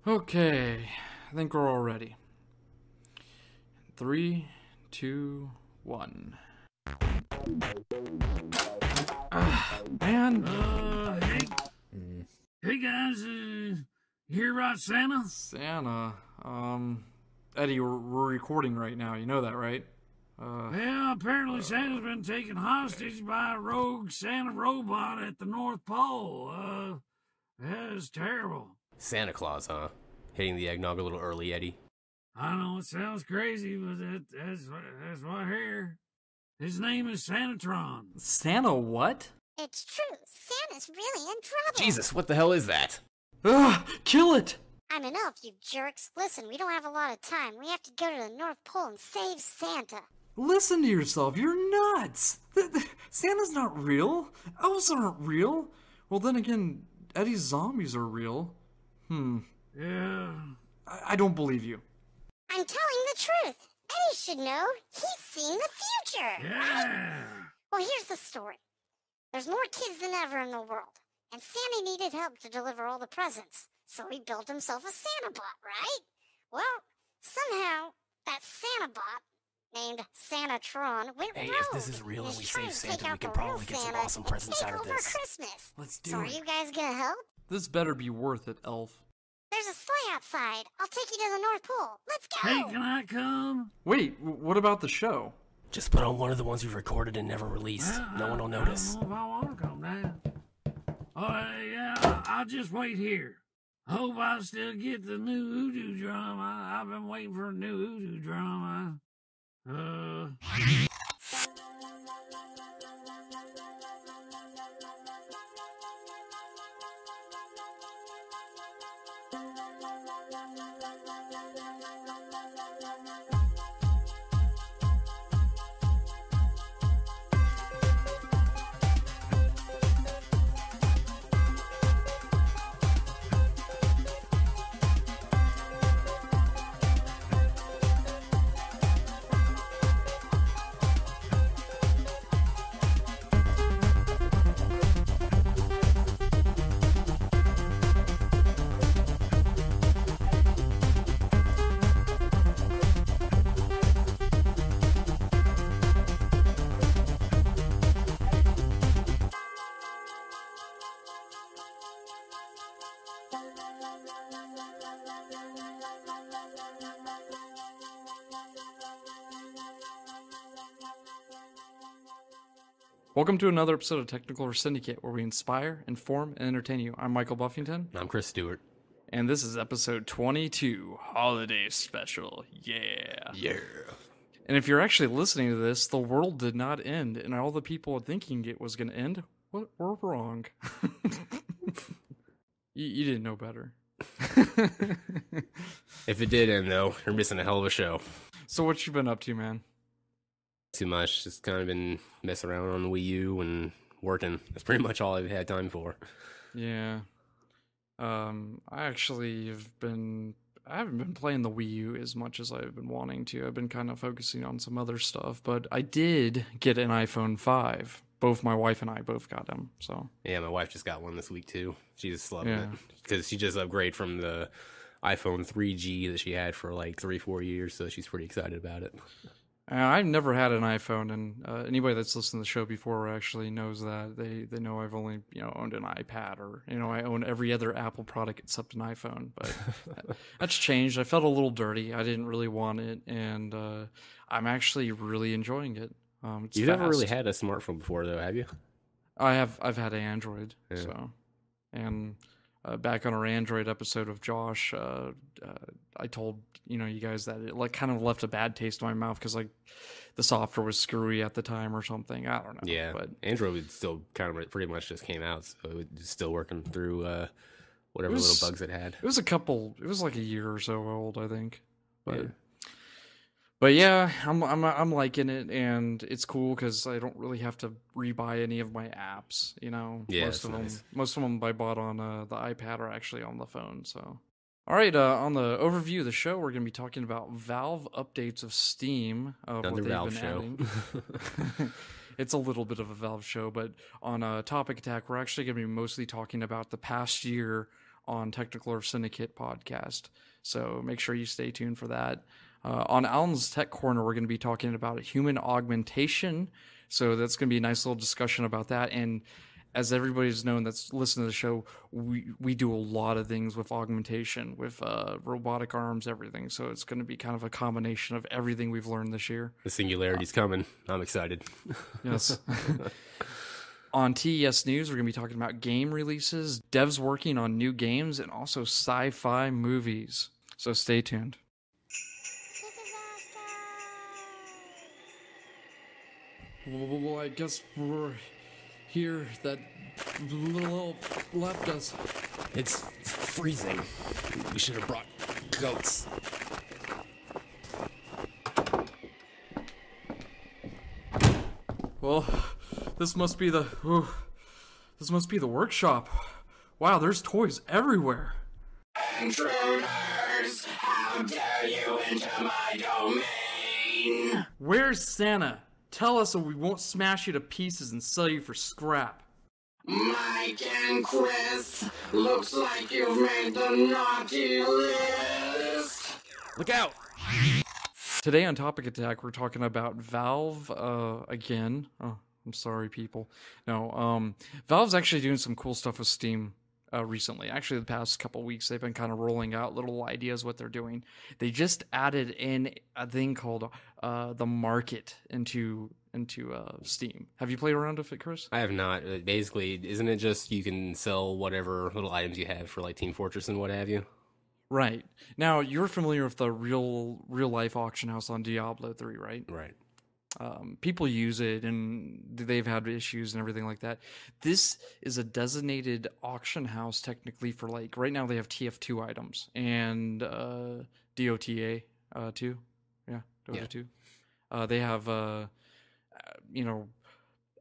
Okay, I think we're all ready. 3, 2, 1. Man. Hey guys, hear about Santa? Santa. Eddie, we're recording right now. You know that, right? Yeah, apparently Santa's been taken hostage by a rogue Santa robot at the North Pole. That's terrible. Santa Claus, huh? Hitting the eggnog a little early, Eddie. I know it sounds crazy, but that's what I hear. His name is Santatron. Santa what? It's true. Santa's really in trouble. Jesus, what the hell is that? Ugh, kill it! I'm an elf, you jerks. Listen, we don't have a lot of time. We have to go to the North Pole and save Santa. Listen to yourself. You're nuts. Santa's not real. Elves aren't real. Well, then again, Eddie's zombies are real. Yeah. I don't believe you. I'm telling the truth. Eddie should know. He's seen the future. Yeah. Well, here's the story. There's more kids than ever in the world, and Santa needed help to deliver all the presents, so he built himself a Santa bot, right? Well, somehow, that Santa bot, named Santatron, went rogue. Hey, if this is real and we save Santa, we can probably get some awesome presents out of this. Christmas. Let's do So are it. you guys gonna help? This better be worth it, Elf. There's a sleigh outside. I'll take you to the North Pole. Let's go! Hey, can I come? Wait, what about the show? Just put on one of the ones we've recorded and never released. Well, No one will I notice. don't know if I want to come now. Yeah, I'll just wait here. Hope I still get the new hoodoo drum. I've been waiting for a new hoodoo drum. Welcome to another episode of Technical Earth Syndicate, where we inspire, inform, and entertain you. I'm Michael Buffington. I'm Chris Stewart. And this is episode 22, Holiday Special. Yeah. Yeah. And if you're actually listening to this, the world did not end, and all the people thinking it was going to end were wrong. you didn't know better. If it did end, though, you're missing a hell of a show. So what you been up to, man? Too much. Just kind of been messing around on the Wii U and working. That's pretty much all I've had time for. Yeah. I haven't been playing the Wii U as much as I've been wanting to. I've been kind of focusing on some other stuff, but I did get an iPhone 5. Both my wife and I both got them, so. Yeah, my wife just got one this week, too. She's loving Yeah. it. Because she just upgraded from the iPhone 3G that she had for like 3-4 years, so she's pretty excited about it. I've never had an iPhone, and anybody that's listened to the show before actually knows that. They know I've only owned an iPad, or I own every other Apple product except an iPhone. But that's changed. I felt a little dirty. I didn't really want it, and I'm actually really enjoying it. It's You've fast. never really had a smartphone before, though, have you? I've had Android, Yeah. so and. Back on our Android episode of Josh, I told you guys that it kind of left a bad taste in my mouth because the software was screwy at the time or something. I don't know. Yeah, but Android would still kind of pretty much just came out, so it's still working through whatever little bugs it had. It was like a year or so old, I think. But Yeah. But yeah, I'm liking it, and it's cool because I don't really have to rebuy any of my apps. Yeah, most of nice. them, most of them I bought on the iPad are actually on the phone. So, all right, on the overview of the show, we're going to be talking about Valve updates of Steam. Of Another what they've Valve been show. adding. It's a little bit of a Valve show, but on Topic Attack, we're actually going to be mostly talking about the past year on Technical Earth Syndicate podcast. So make sure you stay tuned for that. On Alan's Tech Corner, we're going to be talking about human augmentation. So that's going to be a nice little discussion about that. And as everybody's known that's listening to the show, we do a lot of things with augmentation, with robotic arms, everything. So it's going to be kind of a combination of everything we've learned this year. The singularity's coming. I'm excited. Yes. On TES News, we're going to be talking about game releases, devs working on new games, and also sci-fi movies. So stay tuned. Well, I guess we're here. That little left us. It's freezing. We should have brought goats. Well, this must be the workshop. Wow, there's toys everywhere. Intruders! How dare you enter my domain? Where's Santa? Tell us or we won't smash you to pieces and sell you for scrap. Mike and Chris, looks like you've made the naughty list. Look out! Today on Topic Attack, we're talking about Valve again. Oh, I'm sorry, people. No, Valve's actually doing some cool stuff with Steam recently. Actually, the past couple weeks, they've been kind of rolling out little ideas what they're doing. They just added in a thing called the market into Steam. Have you played around with it, Chris? I have not. Basically, isn't it just you can sell whatever little items you have for like Team Fortress and what have you? Right. Now, you're familiar with the real life auction house on Diablo 3, right? Right. People use it and they've had issues and everything like that. This is a designated auction house technically for, like, right now they have TF2 items and DOTA 2. Yeah, Dota 2. They have,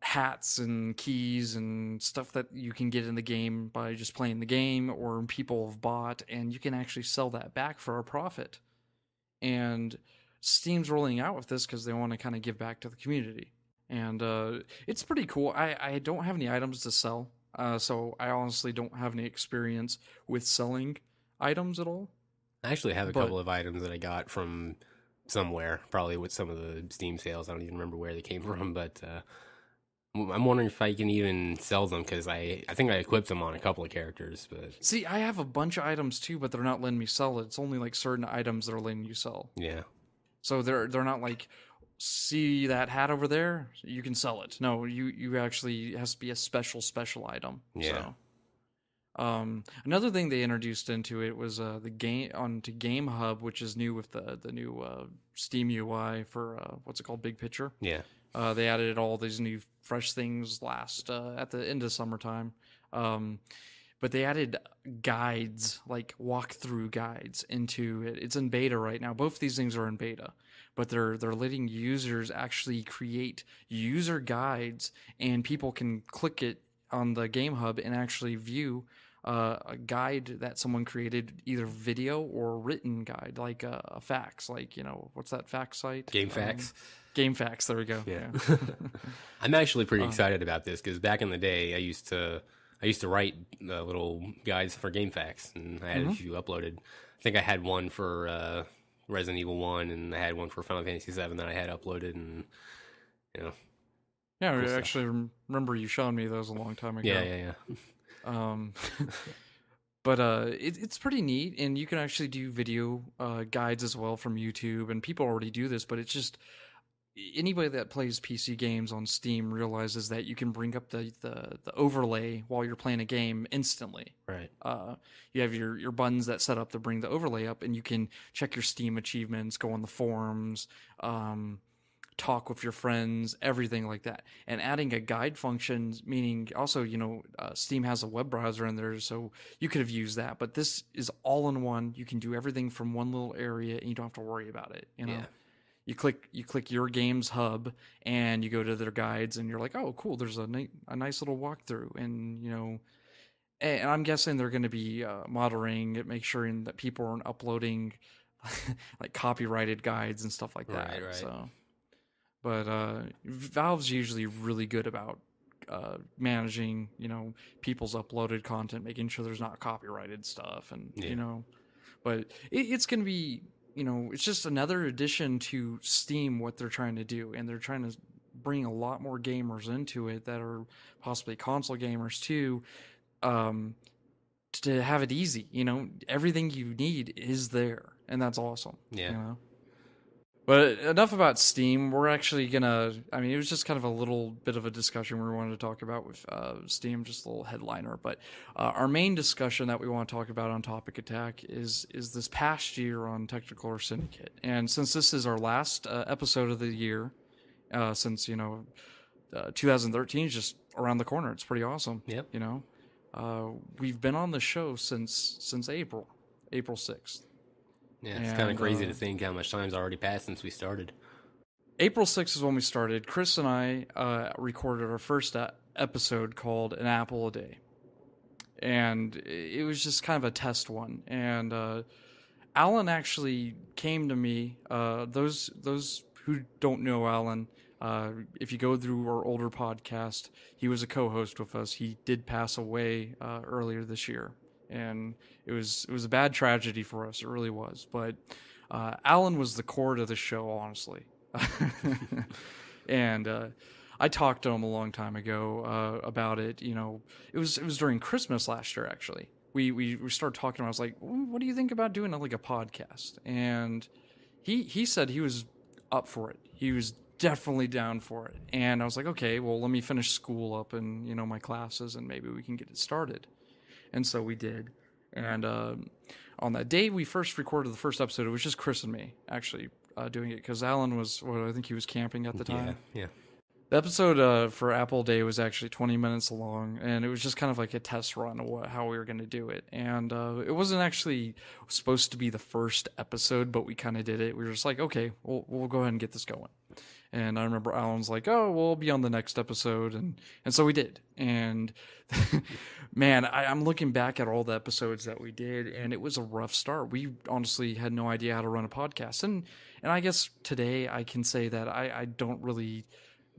hats and keys and stuff that you can get in the game by just playing the game or people have bought, and you can actually sell that back for a profit. And Steam's rolling out with this because they want to kind of give back to the community. And it's pretty cool. I don't have any items to sell, so I honestly don't have any experience with selling items at all. I actually have a couple of items that I got from somewhere, probably with some of the Steam sales. I don't even remember where they came from, but I'm wondering if I can even sell them because I think I equipped them on a couple of characters. But see, I have a bunch of items too, but they're not letting me sell it. It's only like certain items that are letting you sell. Yeah. So they're not like, see that hat over there, you can sell it. No, you actually, it has to be a special item. Yeah. So, another thing they introduced into it was the game onto Game Hub, which is new with the new Steam UI for what's it called, Big Picture. Yeah. They added all these new fresh things at the end of summertime. But they added guides, like walkthrough guides into it. It's in beta right now. Both of these things are in beta, but they're letting users actually create user guides, and people can click it on the Game Hub and actually view a guide that someone created, either video or written guide, like a fax, like, what's that fax site? GameFAQs. GameFAQs, there we go. Yeah. I'm actually pretty excited about this because back in the day, I used to write little guides for GameFAQs, and I had a few uploaded. I think I had one for Resident Evil 1, and I had one for Final Fantasy 7 that I had uploaded, and Yeah, cool I actually remember you showing me those a long time ago. Yeah. But it's pretty neat, and you can actually do video guides as well from YouTube, and people already do this, but it's just anybody that plays PC games on Steam realizes that you can bring up the overlay while you're playing a game instantly. Right. You have your buttons that set up to bring the overlay up, and you can check your Steam achievements, go on the forums, talk with your friends, everything like that. And adding a guide function, meaning also, Steam has a web browser in there, so you could have used that. But this is all in one. You can do everything from one little area, and you don't have to worry about it. Yeah. You click your game's hub, and you go to their guides, and you're like, oh, cool. There's a nice little walkthrough, and and I'm guessing they're going to be monitoring it, make sure that people aren't uploading like copyrighted guides and stuff like that. Right. So, but Valve's usually really good about managing, people's uploaded content, making sure there's not copyrighted stuff, and but it's going to be, it's just another addition to Steam, what they're trying to do, and they're trying to bring a lot more gamers into it that are possibly console gamers too, to have it easy. Everything you need is there, and that's awesome. Yeah. But enough about Steam. We're actually gonna, it was just kind of a little bit of a discussion we wanted to talk about with Steam, just a little headliner. But our main discussion that we want to talk about on Topic Attack is this past year on Technical Earth Syndicate. And since this is our last episode of the year, since 2013 is just around the corner, it's pretty awesome. Yep. We've been on the show since April 6th. Yeah, it's kind of crazy to think how much time's already passed since we started. April 6th is when we started. Chris and I recorded our first episode called An Apple a Day. And it was just kind of a test one. And Alan actually came to me. Those who don't know Alan, if you go through our older podcast, he was a co-host with us. He did pass away earlier this year. And it was a bad tragedy for us. It really was. But Alan was the core to the show, honestly. And I talked to him a long time ago about it. It was during Christmas last year, actually. We started talking. I was like, "What do you think about doing like a podcast?" And he said he was up for it. He was definitely down for it. And I was like, "Okay, well, let me finish school up and my classes, and maybe we can get it started." And so we did. And on that day we first recorded the first episode, it was just Chris and me actually doing it, because Alan was, I think he was camping at the time. Yeah. The episode for Apple Day was actually 20 minutes long, and it was just kind of like a test run of how we were going to do it. And it wasn't actually supposed to be the first episode, but we kind of did it. We were just like, okay, we'll go ahead and get this going. And I remember Alan's like, "Oh, we'll be on the next episode," and so we did. And man, I'm looking back at all the episodes that we did, and it was a rough start. We honestly had no idea how to run a podcast, and I guess today I can say that I don't really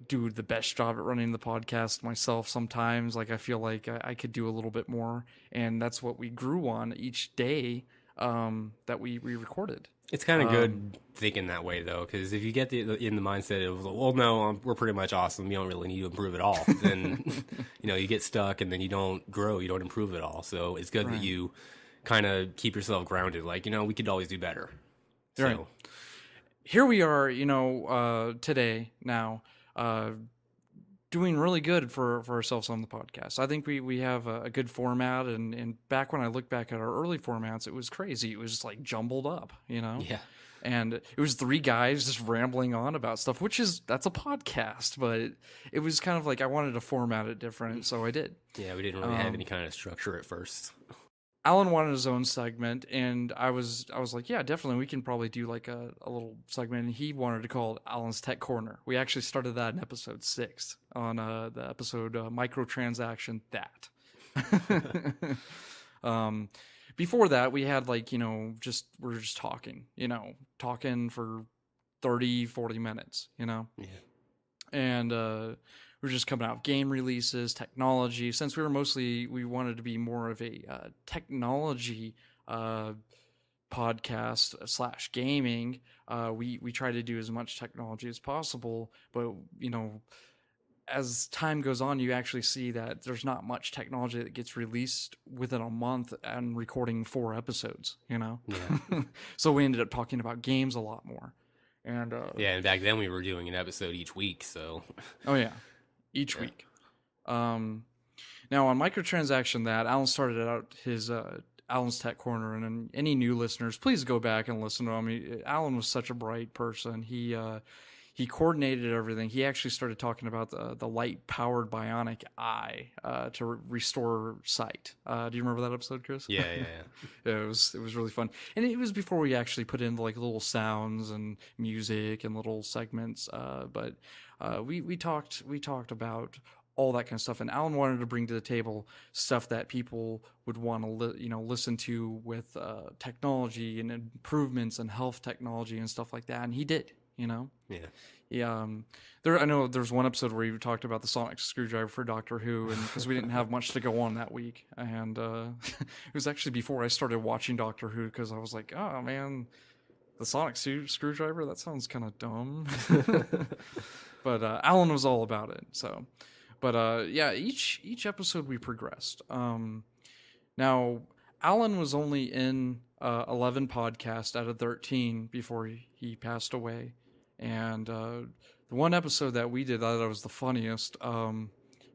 do the best job at running the podcast myself. Sometimes, like, I feel like I could do a little bit more, and that's what we grew on each day that we recorded. It's kind of good thinking that way, though, because if you get in the mindset of, well, no, we're pretty much awesome, you don't really need to improve at all, then you get stuck, and then you don't grow, you don't improve at all. So it's good that you kind of keep yourself grounded, like, we could always do better. Right. So Here we are, today now, doing really good for ourselves on the podcast. I think we have a good format, and back when I look back at our early formats, it was crazy. It was just like jumbled up, Yeah. And it was three guys just rambling on about stuff, that's a podcast, but it was kind of like I wanted to format it different, so I did. Yeah, we didn't really have any kind of structure at first. Alan wanted his own segment, and I was like, yeah, definitely, we can probably do like a little segment. And he wanted to call it Alan's Tech Corner. We actually started that in episode 6 on the episode Microtransaction That. Before that, we had like, we're just talking, talking for 30, 40 minutes, Yeah. And we're just coming out with game releases, technology. Since we wanted to be more of a technology podcast / gaming. We try to do as much technology as possible, but as time goes on, you actually see that there's not much technology that gets released within a month and recording 4 episodes. Yeah. So we ended up talking about games a lot more. And and back then we were doing an episode each week, so oh yeah. Each week. Now on Microtransaction That, Alan started out his Alan's Tech Corner, and then any new listeners, please go back and listen to him. Alan was such a bright person. He coordinated everything. He actually started talking about the light-powered bionic eye to restore sight. Do you remember that episode, Chris? Yeah. It was really fun, and it was before we actually put in like little sounds and music and little segments. But we talked about all that kind of stuff, and Alan wanted to bring to the table stuff that people would want to listen to with technology and improvements in health technology and stuff like that, and he did. you know? Yeah. Yeah, I know there's one episode where you talked about the sonic screwdriver for Doctor Who, and because we didn't have much to go on that week, and it was actually before I started watching Doctor Who, because I was like, oh man, the sonic screwdriver, that sounds kind of dumb. But Alan was all about it. So, but yeah, each episode we progressed. Now Alan was only in 11 podcasts out of 13 before he passed away. And the one episode that we did, I thought was the funniest,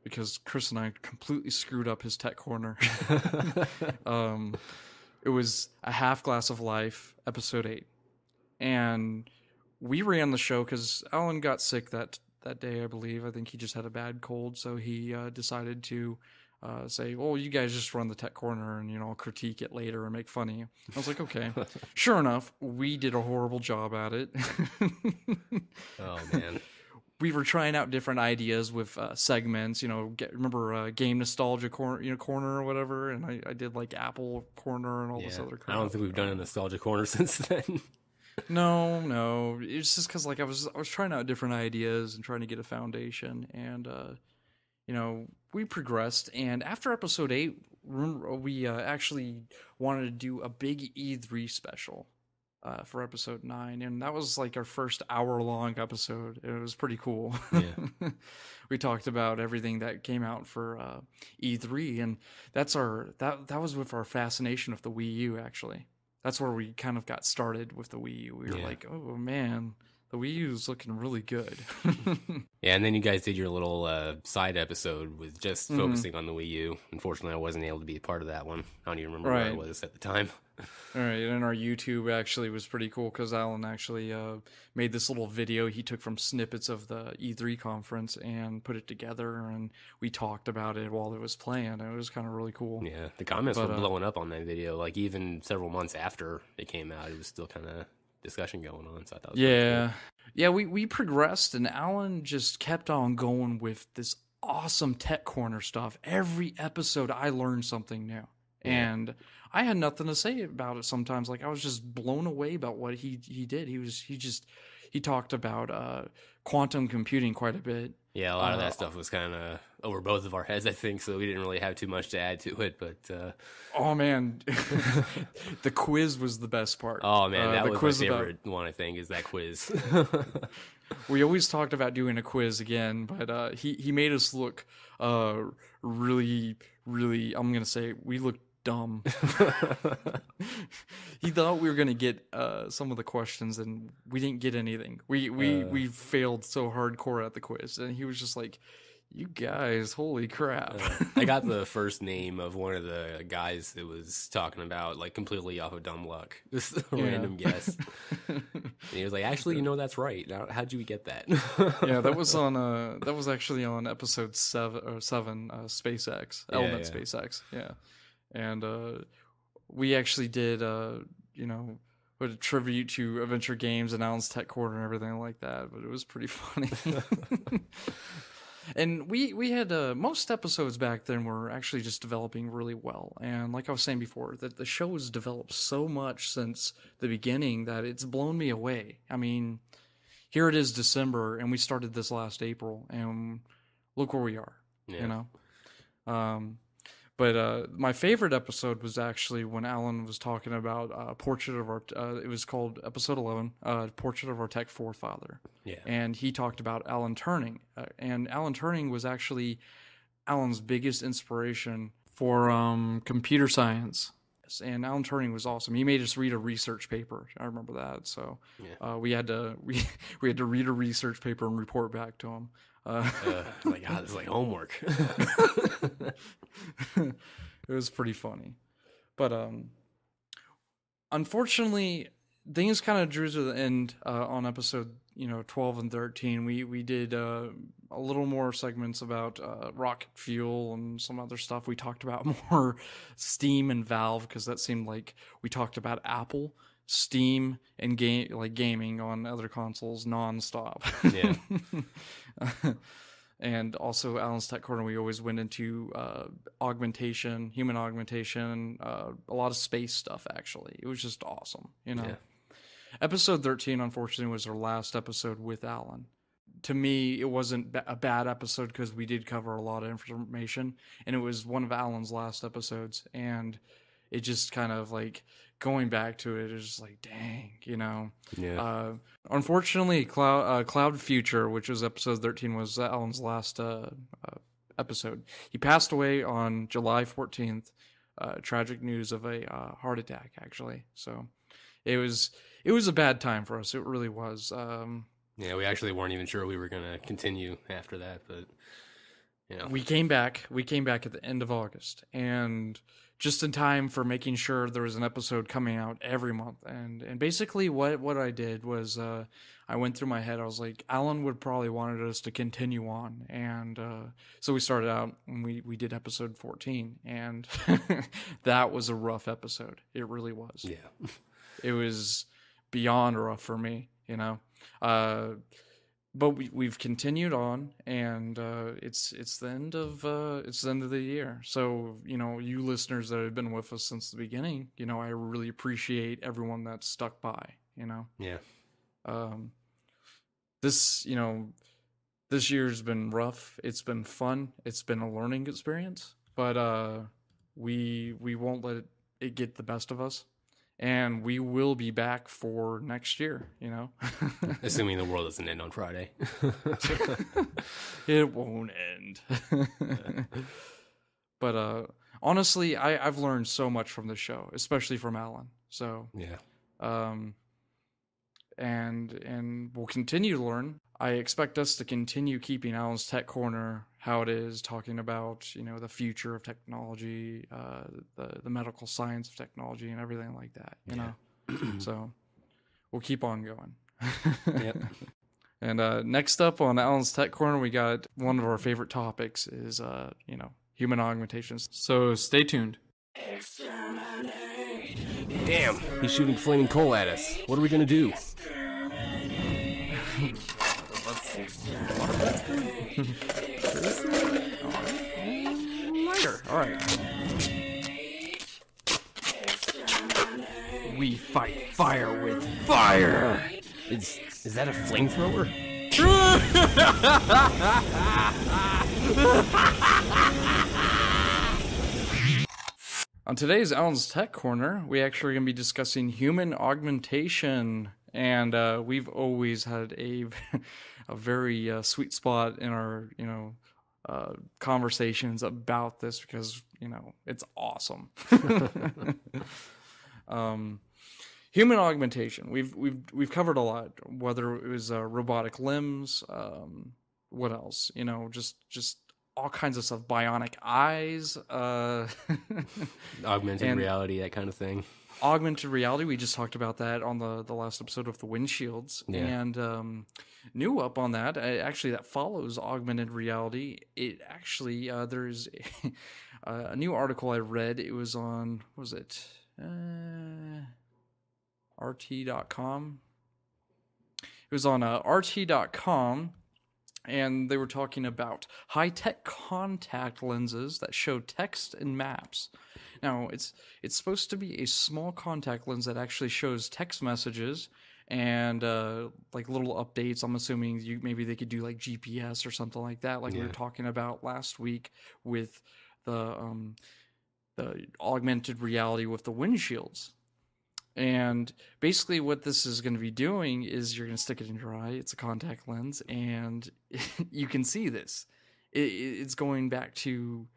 because Chris and I completely screwed up his tech corner. It was A Half Glass of Life, episode 8. And we ran the show because Alan got sick that day, I believe. I think he just had a bad cold, so he decided to say, well, you guys just run the tech corner and, I'll critique it later and make fun of you. I was like, okay. Sure enough, we did a horrible job at it. Oh, man. We were trying out different ideas with segments, remember Game Nostalgia corner or whatever, and I did like Apple Corner and all this other crap. I don't think we've done a Nostalgia Corner since then. No. It's just because I was trying out different ideas and trying to get a foundation, and we progressed, and after episode 8, we actually wanted to do a big E3 special for episode 9, and that was like our first hour-long episode. It was pretty cool. Yeah. We talked about everything that came out for E3, and that was with our fascination with the Wii U, actually. That's where we kind of got started with the Wii U. We were like, oh man, the Wii U is looking really good. Yeah, and then you guys did your little side episode with just focusing on the Wii U. Unfortunately, I wasn't able to be a part of that one. I don't even remember where I was at the time. All right, and our YouTube actually was pretty cool because Alan actually made this little video he took from snippets of the E3 conference and put it together, and we talked about it while it was playing. It was kind of really cool. Yeah, the comments were blowing up on that video. Like, even several months after it came out, it was still kind of discussion going on, so I thought it was cool. Yeah, we progressed, and Alan just kept on going with this awesome tech corner stuff. Every episode I learned something new, and I had nothing to say about it sometimes. Like, I was just blown away about what he did. He talked about quantum computing quite a bit. Yeah, a lot of that stuff was kind of over both of our heads, I think, so we didn't really have too much to add to it, but... Oh, man. The quiz was the best part. Oh, man, that was my favorite one, I think, is that quiz. We always talked about doing a quiz again, but he made us look really, really, I'm going to say, we looked dumb. He thought we were going to get some of the questions, and we didn't get anything. We failed so hardcore at the quiz, and he was just like, you guys, holy crap. I got the first name of one of the guys that was talking about, like, completely off of dumb luck. Just a random guess. And he was like, actually, that's right. Now, how'd you get that? Yeah, that was actually on episode 7, SpaceX, Element SpaceX. Yeah. And we actually did, a tribute to Adventure Games and Alan's Tech Corner and everything like that, but it was pretty funny. And we had most episodes back then were actually just developing really well. And like I was saying before, that the show has developed so much since the beginning that it's blown me away. I mean, here it is December, and we started this last April, and look where we are, But my favorite episode was actually when Alan was talking about Portrait of Our... it was called episode 11, Portrait of Our Tech Forefather. Yeah. And he talked about Alan Turing. And Alan Turing was actually Alan's biggest inspiration for computer science. And Alan Turing was awesome. He made us read a research paper. I remember that. So we had to read a research paper and report back to him. My God, it's like homework. It was pretty funny, but unfortunately, things kind of drew to the end on episode 12 and 13. We did a little more segments about rocket fuel and some other stuff. We talked about more Steam and Valve because that seemed like we talked about Apple, Steam, and gaming on other consoles nonstop. Yeah. And also Alan's Tech Corner, we always went into augmentation, human augmentation, a lot of space stuff, actually. It was just awesome, Yeah. episode 13, unfortunately, was our last episode with Alan. To me, it wasn't a bad episode because we did cover a lot of information, and it was one of Alan's last episodes, and it just kind of like going back to it is just like, dang, you know. Yeah. Unfortunately, Cloud Future, which was episode 13, was Alan's last episode. He passed away on July 14th. Tragic news of a heart attack, actually. So it was a bad time for us. It really was. Yeah, we actually weren't even sure we were going to continue after that, but you know. We came back at the end of August, and just in time for making sure there was an episode coming out every month. And basically what I did was I went through my head. I was like, Alan would probably wanted us to continue on, and so we started out and we did episode 14, and that was a rough episode. It really was. Yeah. It was beyond rough for me, you know. But we've continued on, and it's the end of the year. So, you know, you listeners that have been with us since the beginning, you know, I really appreciate everyone that's stuck by, you know. Yeah. This year's been rough. It's been fun. It's been a learning experience, but we won't let it get the best of us. And we will be back for next year, you know. Assuming the world doesn't end on Friday. It won't end. But honestly, I've learned so much from the show, especially from Alan. So yeah. And we'll continue to learn. I expect us to continue keeping Alan's Tech Corner how it is, talking about, you know, the future of technology, the medical science of technology, and everything like that. You know, so we'll keep on going. Yep. And next up on Alan's Tech Corner, we got one of our favorite topics is you know, human augmentations. So stay tuned. Damn, he's shooting flaming coal at us. What are we gonna do? Lighter. All right. We fight fire with fire. Is that a flamethrower? On today's Alan's Tech Corner, we actually are going to be discussing human augmentation, and we've always had a very sweet spot in our, you know, conversations about this because, you know, it's awesome. Human augmentation. We've covered a lot, whether it was robotic limbs, what else? You know, just all kinds of stuff, bionic eyes, Augmented reality, that kind of thing. Augmented reality, we just talked about that on the last episode of the windshields. Yeah. And new up on that, actually that follows augmented reality. It actually, there's a new article I read. It was on, what was it? RT.com. It was on RT.com. And they were talking about high-tech contact lenses that show text and maps. Now, it's supposed to be a small contact lens that actually shows text messages and like little updates. I'm assuming maybe they could do like GPS or something like that, like we were talking about last week with the augmented reality with the windshields. And basically what this is going to be doing is you're going to stick it in your eye. It's a contact lens, and you can see this. It's going back to,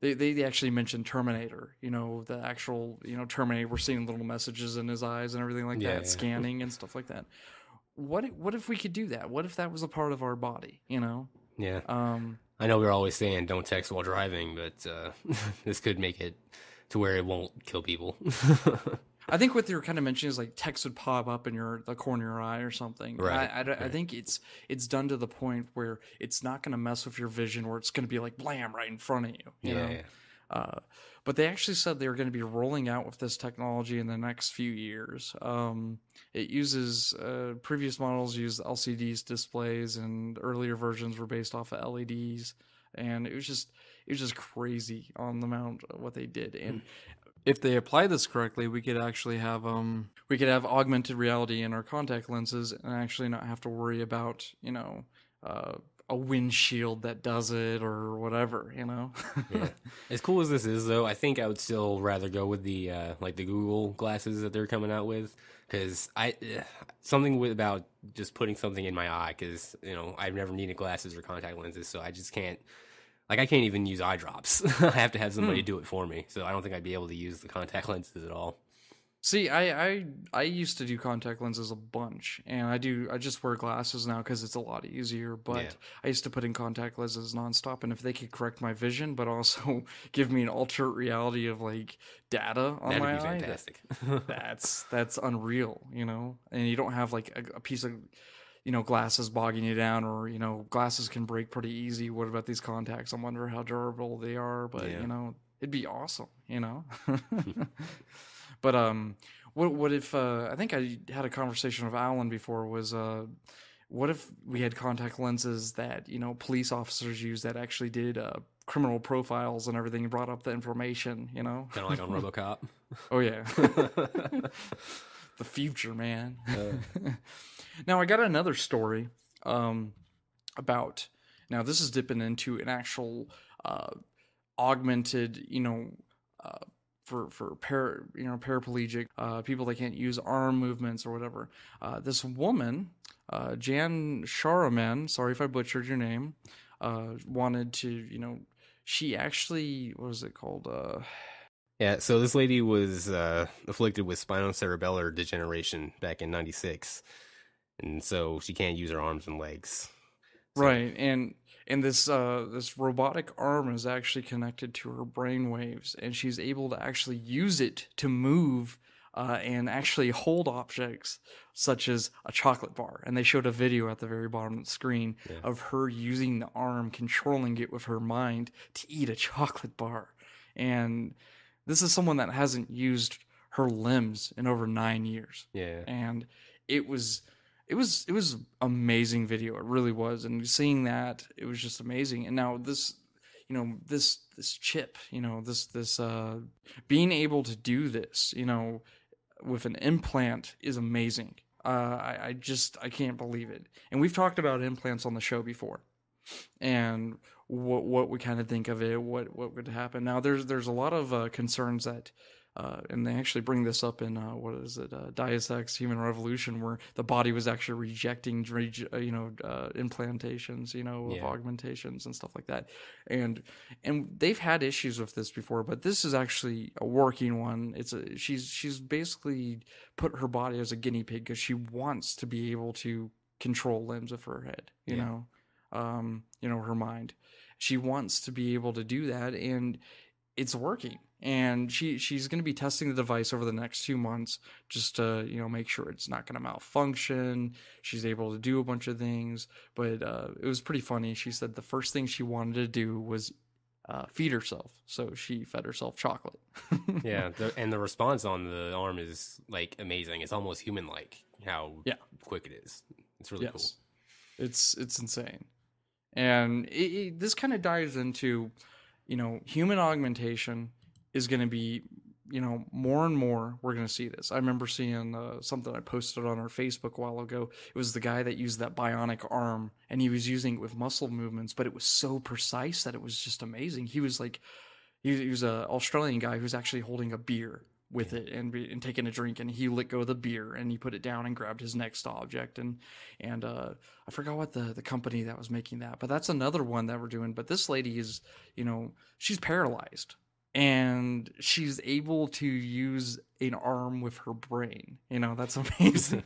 they actually mentioned Terminator, you know, the actual, you know, Terminator. We're seeing little messages in his eyes and everything like that, scanning and stuff like that. What if we could do that? What if that was a part of our body, you know? Yeah. I know we're always saying don't text while driving, but this could make it to where it won't kill people. I think what they were kind of mentioning is like text would pop up in the corner of your eye or something. Right. I think it's done to the point where it's not going to mess with your vision, where it's going to be like blam right in front of you. You know? But they actually said they were going to be rolling out with this technology in the next few years. It uses previous models used LCDs displays, and earlier versions were based off of LEDs, and it was just crazy on the amount of what they did. And if they apply this correctly, we could actually have augmented reality in our contact lenses and actually not have to worry about, a windshield that does it or whatever, Yeah. As cool as this is, though, I think I would still rather go with the the Google glasses that they're coming out with, because something about just putting something in my eye, because I've never needed glasses or contact lenses, so I just can't. Like, I can't even use eye drops. I have to have somebody do it for me, so I don't think I'd be able to use the contact lenses at all. See, I used to do contact lenses a bunch, and I just wear glasses now because it's a lot easier, but Yeah. I used to put in contact lenses nonstop, and if they could correct my vision, but also give me an alternate reality of, like, data on That'd my be eye, fantastic. that's unreal, and you don't have, like, a piece of, glasses bogging you down, or, glasses can break pretty easy. What about these contacts? I wonder how durable they are, but, Yeah. it'd be awesome, But what if I think I had a conversation with Alan before, was what if we had contact lenses that police officers use that actually did criminal profiles and everything, and brought up the information, Kind of like on RoboCop. Oh yeah. The future, man. Now I got another story about, now this is dipping into an actual augmented, for paraplegic people that can't use arm movements or whatever. This woman, Jan Sharaman, sorry if I butchered your name, wanted to, she actually, what is it called? Yeah, so this lady was afflicted with spinocerebellar degeneration back in '96, and so she can't use her arms and legs. So, Right, and this this robotic arm is actually connected to her brain waves, and she's able to actually use it to move and actually hold objects such as a chocolate bar. And they showed a video at the very bottom of the screen of her using the arm, controlling it with her mind to eat a chocolate bar. And this is someone that hasn't used her limbs in over 9 years. Yeah. And it was amazing video. It really was. And seeing that, it was just amazing. And now this, this chip, this being able to do this, with an implant is amazing. I can't believe it. And we've talked about implants on the show before, and what we kind of think of it, what would happen. Now there's a lot of concerns that, and they actually bring this up in Deus Ex: Human Revolution, where the body was actually rejecting implantations, of augmentations and stuff like that, and they've had issues with this before, but this is actually a working one. She's basically put her body as a guinea pig because she wants to be able to control limbs of her head, her mind. She wants to be able to do that, and it's working. And she's going to be testing the device over the next 2 months just to, make sure it's not going to malfunction. She's able to do a bunch of things, but it was pretty funny. She said the first thing she wanted to do was feed herself. So she fed herself chocolate. Yeah, and the response on the arm is like amazing. It's almost human-like how quick it is. It's really cool. It's insane. And this kind of dives into, human augmentation is going to be, more and more we're going to see this. I remember seeing something I posted on our Facebook a while ago. It was the guy that used that bionic arm, and he was using it with muscle movements, but it was so precise that it was just amazing. He was like, he was an Australian guy who was actually holding a beer with it and taking a drink, and he let go of the beer and he put it down and grabbed his next object. And I forgot what the company that was making that, but that's another one that we're doing. But this lady is, she's paralyzed, and she's able to use an arm with her brain. That's amazing.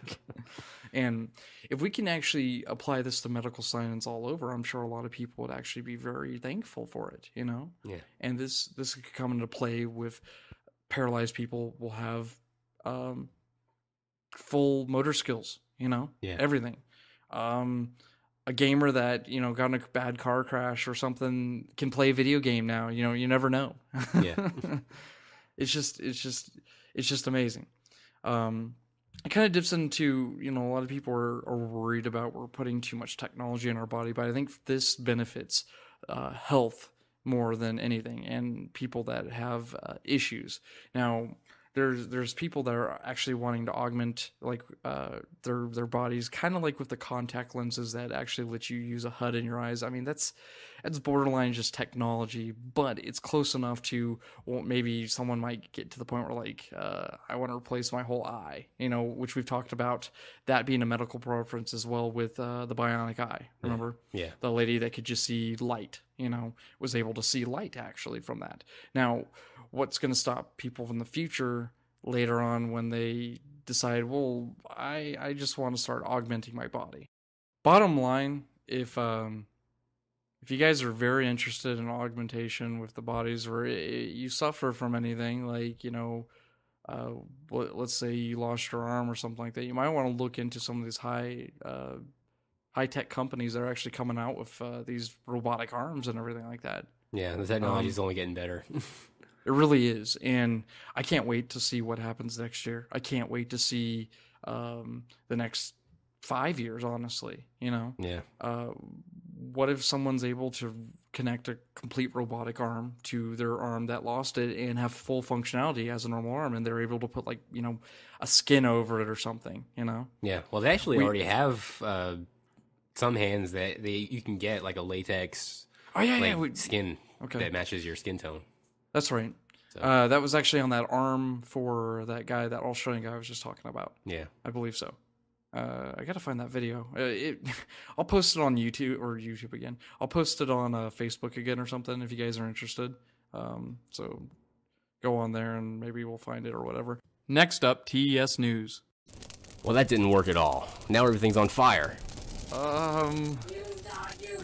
And if we can actually apply this to medical science all over, I'm sure a lot of people would actually be very thankful for it, Yeah. And this could come into play with paralyzed people will have full motor skills, everything. A gamer that, got in a bad car crash or something can play a video game now, you never know. Yeah. It's just amazing. It kind of dips into, a lot of people are worried about we're putting too much technology in our body, but I think this benefits health, more than anything, and people that have issues. Now, there's people that are actually wanting to augment like their bodies, kind of like with the contact lenses that actually let you use a HUD in your eyes. I mean, that's borderline just technology, but it's close enough to, well, maybe someone might get to the point where like I want to replace my whole eye, which we've talked about that being a medical preference as well with the bionic eye. Remember, the lady that could just see light, was able to see light actually from that. Now, what's going to stop people in the future later on when they decide, well, I just want to start augmenting my body? Bottom line, if you guys are very interested in augmentation with the bodies, or you suffer from anything like, let's say you lost your arm or something like that, you might want to look into some of these high-tech companies that are actually coming out with these robotic arms and everything like that. Yeah, the technology is only getting better. It really is, and I can't wait to see what happens next year. I can't wait to see the next 5 years, honestly, Yeah. What if someone's able to connect a complete robotic arm to their arm that lost it and have full functionality as a normal arm, and they're able to put like, a skin over it or something, Yeah, well, they actually already have some hands that you can get like a latex skin that matches your skin tone. That's right. So. That was actually on that arm for that guy, that Australian guy I was just talking about. Yeah. I believe so. I got to find that video. I'll post it on YouTube again. I'll post it on Facebook again or something if you guys are interested. So go on there and maybe we'll find it or whatever. Next up, TES News. Well, that didn't work at all. Now everything's on fire.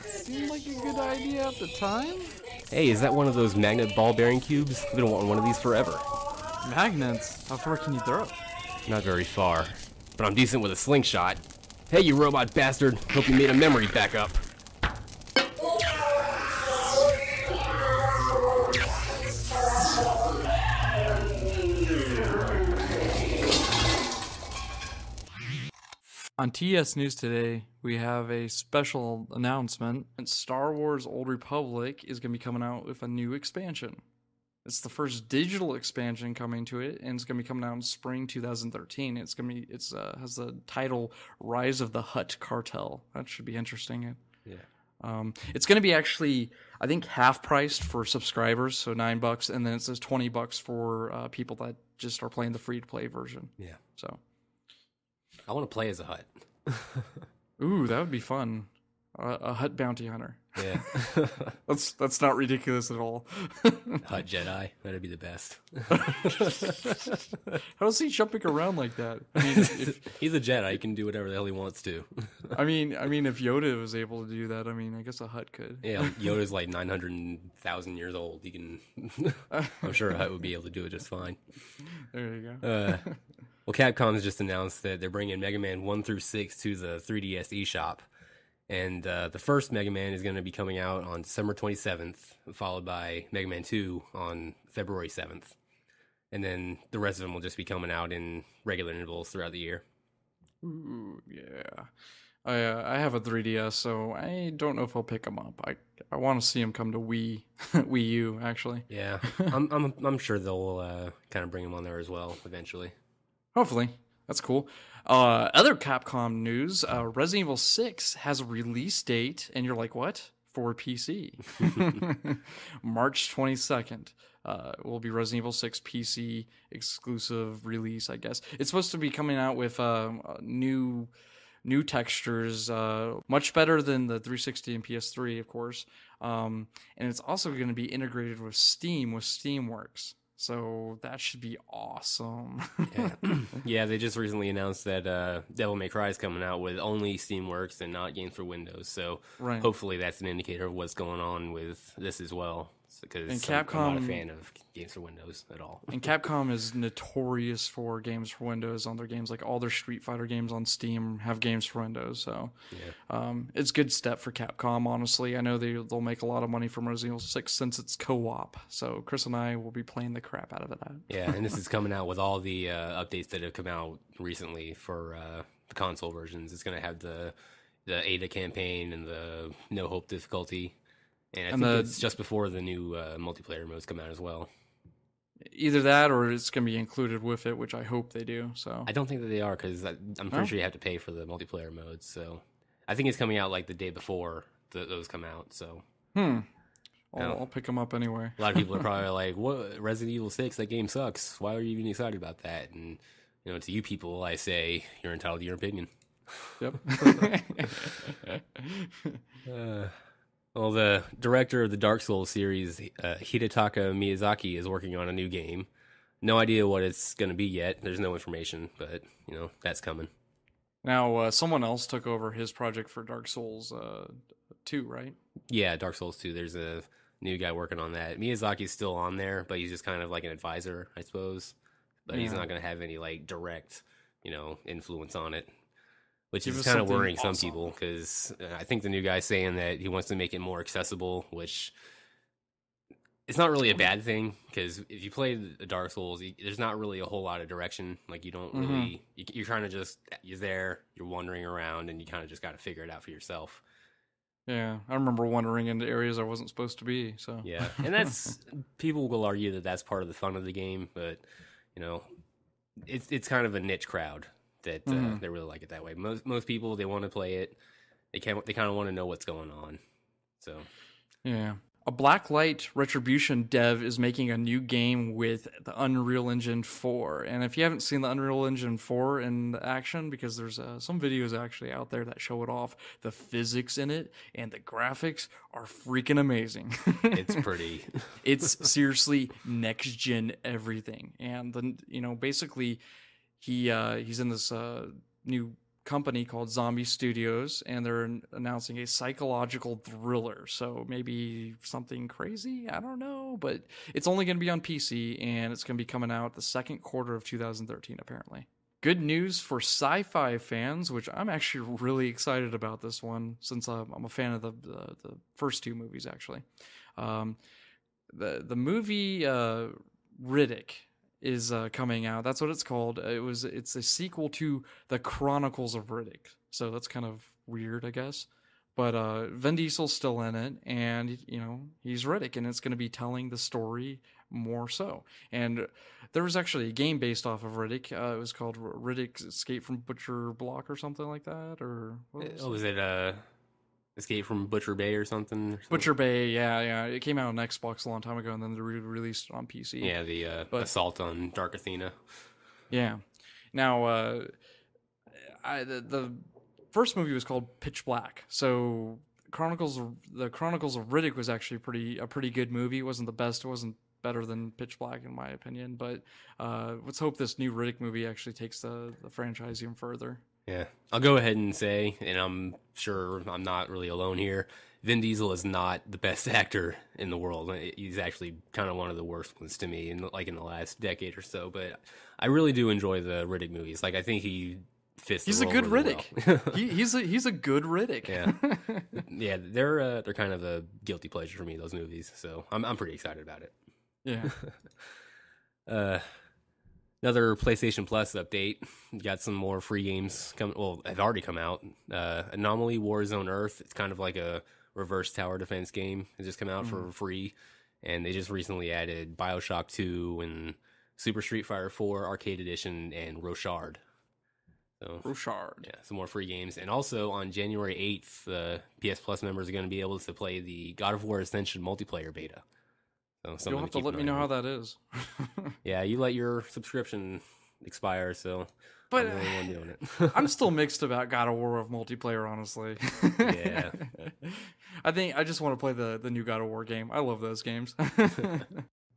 Seemed like a good idea at the time. Hey, is that one of those magnet ball bearing cubes? I've been wanting one of these forever. Magnets? How far can you throw? Not very far, but I'm decent with a slingshot. Hey, you robot bastard. Hope you made a memory backup. On TES News today, we have a special announcement. Star Wars Old Republic is going to be coming out with a new expansion. It's the first digital expansion coming to it, and it's going to be coming out in spring 2013. It's has the title Rise of the Hutt Cartel. That should be interesting. Yeah. It's going to be actually, I think, half priced for subscribers, so $9, and then it says $20 for people that just are playing the free to play version. Yeah. So. I want to play as a Hutt. Ooh, that would be fun. A Hutt bounty hunter. Yeah. That's not ridiculous at all. Hutt Jedi. That'd be the best. How is he jumping around like that? I mean, he's a Jedi. He can do whatever the hell he wants to. I mean, if Yoda was able to do that, I guess a Hutt could. Yeah, Yoda's like 900,000 years old. He can. I'm sure a Hutt would be able to do it just fine. There you go. Well, Capcom's just announced that they're bringing Mega Man 1 through 6 to the 3DS eShop. And the first Mega Man is going to be coming out on December 27th, followed by Mega Man 2 on February 7th. And then the rest of them will just be coming out in regular intervals throughout the year. Ooh, yeah. I have a 3DS, so I don't know if I'll pick them up. I want to see them come to Wii U, actually. Yeah, I'm sure they'll kind of bring them on there as well eventually. Hopefully. That's cool. Other Capcom news, Resident Evil 6 has a release date, and you're like, what? For PC. March 22nd will be Resident Evil 6 PC exclusive release, I guess. It's supposed to be coming out with new textures, much better than the 360 and PS3, of course. And it's also going to be integrated with Steam, with Steamworks. So that should be awesome. Yeah, they just recently announced that Devil May Cry is coming out with only Steamworks and not games for Windows. So hopefully that's an indicator of what's going on with this as well. Because I'm not a fan of games for Windows at all. And Capcom is notorious for games for Windows on their games. Like all their Street Fighter games on Steam have games for Windows. So it's a good step for Capcom, honestly. I know they'll make a lot of money from Resident Evil 6 since it's co-op. So Chris and I will be playing the crap out of that. Yeah, and this is coming out with all the updates that have come out recently for the console versions. It's going to have the Ada campaign and the No Hope difficulty. And I think it's just before the new multiplayer modes come out as well. Either that or it's going to be included with it, which I hope they do. So I don't think that they are, because I'm pretty sure you have to pay for the multiplayer modes. So I think it's coming out like the day before those come out. So I'll pick them up anyway. A lot of people are probably like, "What, Resident Evil 6? That game sucks. Why are you even excited about that?" And to you people, I say you're entitled to your opinion. Yep. Well, the director of the Dark Souls series, Hidetaka Miyazaki, is working on a new game. No idea what it's going to be yet. There's no information, but, that's coming. Now, someone else took over his project for Dark Souls 2, right? Yeah, Dark Souls 2. There's a new guy working on that. Miyazaki's still on there, but he's just kind of like an advisor, I suppose. But he's not going to have any, direct, influence on it. Which is kind of worrying some people, because I think the new guy's saying that he wants to make it more accessible, which it's not really a bad thing, because if you play the Dark Souls, there's not really a whole lot of direction. Like, you don't really... You're kind of just... You're there, you're wandering around, and you kind of just got to figure it out for yourself. Yeah, I remember wandering into areas I wasn't supposed to be, so... Yeah, and that's... People will argue that that's part of the fun of the game, but, it's kind of a niche crowd that they really like it that way. Most people, they want to play it. They kind of want to know what's going on. So, yeah. A Blacklight Retribution dev is making a new game with the Unreal Engine 4. And if you haven't seen the Unreal Engine 4 in action, because there's some videos actually out there that show it off, the physics in it and the graphics are freaking amazing. It's pretty. It's seriously next gen everything. And then, basically he's in this new company called Zombie Studios, and they're announcing a psychological thriller. So maybe something crazy, I don't know, but it's only going to be on PC, and it's going to be coming out the second quarter of 2013 apparently. Good news for sci-fi fans, which I'm actually really excited about this one, since I'm a fan of the first two movies actually. The movie Riddick is coming out. That's what it's called. It's a sequel to The Chronicles of Riddick. So that's kind of weird, I guess. But Vin Diesel's still in it, and he's Riddick, and it's going to be telling the story more so. And there was actually a game based off of Riddick. It was called Riddick's Escape from Butcher Block or something like that. Or was it Escape from Butcher Bay or something? Butcher Bay, yeah. It came out on Xbox a long time ago, and then they released it on PC. Yeah, the Assault on Dark Athena. Yeah. Now, the first movie was called Pitch Black. So the Chronicles of Riddick was actually a pretty good movie. It wasn't the best. It wasn't better than Pitch Black in my opinion. But let's hope this new Riddick movie actually takes the franchise even further. Yeah, I'll go ahead and say, and I'm sure I'm not really alone here, Vin Diesel is not the best actor in the world. He's actually kind of one of the worst ones to me in the last decade or so. But I really do enjoy the Riddick movies. Like, I think he fits. He's the a good really Riddick. Well. he's a good Riddick. Yeah, they're kind of a guilty pleasure for me, those movies. So I'm pretty excited about it. Yeah. Another PlayStation Plus update. Got some more free games coming. Well, have already come out. Anomaly Warzone Earth. It's kind of like a reverse tower defense game. It just come out for free, and they just recently added BioShock 2 and Super Street Fighter 4 Arcade Edition and Rochard. So, Rochard. Yeah, some more free games. And also on January 8th, PS Plus members are going to be able to play the God of War Ascension multiplayer beta. So you'll have to let me know how that is. Yeah, you let your subscription expire, so but I'm the only one doing it. I'm still mixed about God of War of multiplayer, honestly. Yeah. I think I just want to play the new God of War game. I love those games.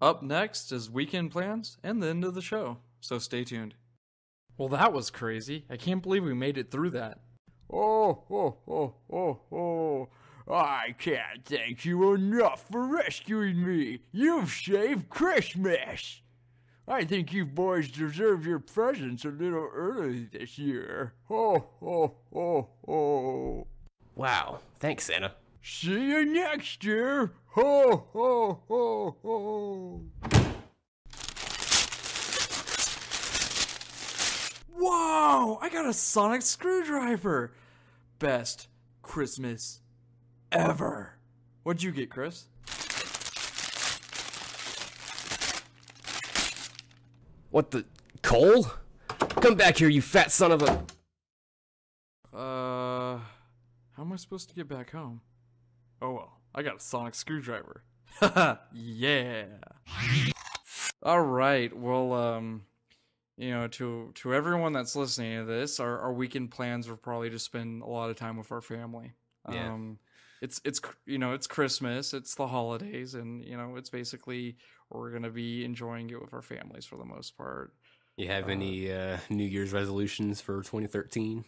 Up next is weekend plans and the end of the show, so stay tuned. Well, that was crazy. I can't believe we made it through that. Oh. I can't thank you enough for rescuing me. You've saved Christmas. I think you boys deserve your presents a little early this year. Ho. Wow. Thanks, Santa. See you next year. Ho. Whoa! I got a sonic screwdriver. Best Christmas ever. What'd you get, Chris? What the... Cole? Come back here, you fat son of a... How am I supposed to get back home? Oh well, I got a sonic screwdriver. Haha, yeah. Alright, well, you know, to everyone that's listening to this, our weekend plans are probably to spend a lot of time with our family. Yeah. It's you know, it's Christmas, it's the holidays, and you know, it's basically we're gonna be enjoying it with our families for the most part. You have any New Year's resolutions for 2013?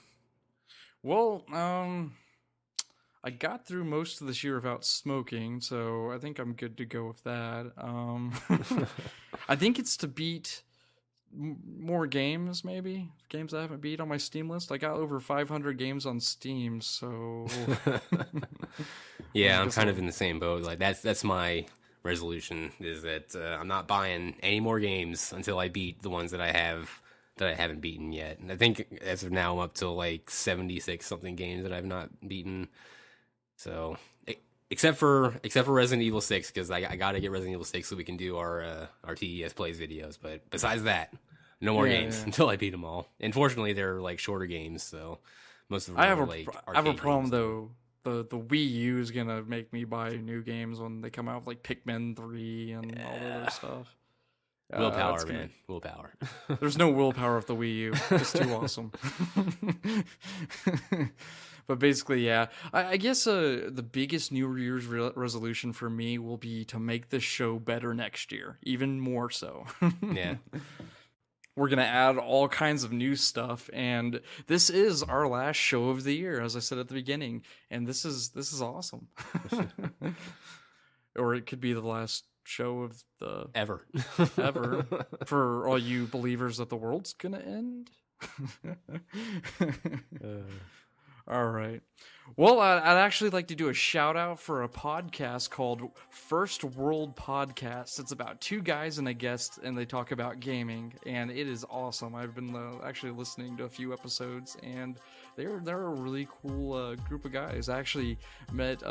Well, I got through most of this year without smoking, so I think I'm good to go with that. I think it's to beat more games, maybe games I haven't beat on my Steam list. I got over 500 games on Steam, so Yeah, I'm kind of in the same boat. Like that's my resolution, is that I'm not buying any more games until I beat the ones that I haven't beaten yet. And I think as of now I'm up to like 76 something games that I've not beaten. So except for Resident Evil 6, because I got to get Resident Evil 6 so we can do our TES plays videos. But besides that, no more games until I beat them all. And fortunately, they're like shorter games, so most of them I have a games. problem though. The Wii U is gonna make me buy new games when they come out, like Pikmin 3 and all that other stuff. Willpower, man. Willpower. There's no willpower with the Wii U. It's too awesome. But basically, yeah. I guess the biggest New Year's resolution for me will be to make this show better next year, even more so. Yeah. We're going to add all kinds of new stuff, and this is our last show of the year, as I said at the beginning, and this is awesome. Or it could be the last show of the ever for all you believers that the world's gonna end. All right. Well, I'd actually like to do a shout out for a podcast called First World Podcast. It's about two guys and a guest, and they talk about gaming, and it is awesome. I've been actually listening to a few episodes, and they're a really cool group of guys. I actually met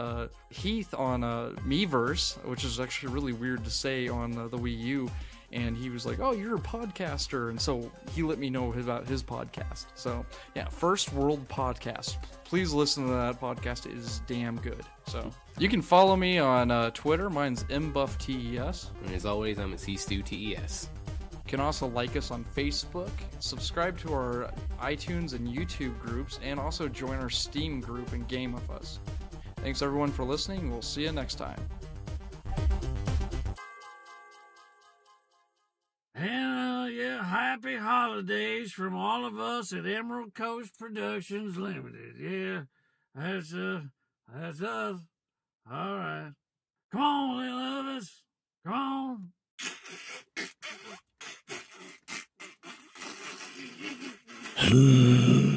Heath on Miiverse, which is actually really weird to say on the Wii U. And he was like, "Oh, you're a podcaster," and so he let me know about his podcast. So yeah, First World Podcast. Please listen to that podcast. It is damn good. So you can follow me on Twitter. Mine's mbufftes. And as always, I'm at CStewTES. You can also like us on Facebook, subscribe to our iTunes and YouTube groups, and also join our Steam group and game with us. Thanks everyone for listening. We'll see you next time. And yeah, happy holidays from all of us at Emerald Coast Productions Limited. Yeah, that's us. All right. Come on, little Elvis. Come on.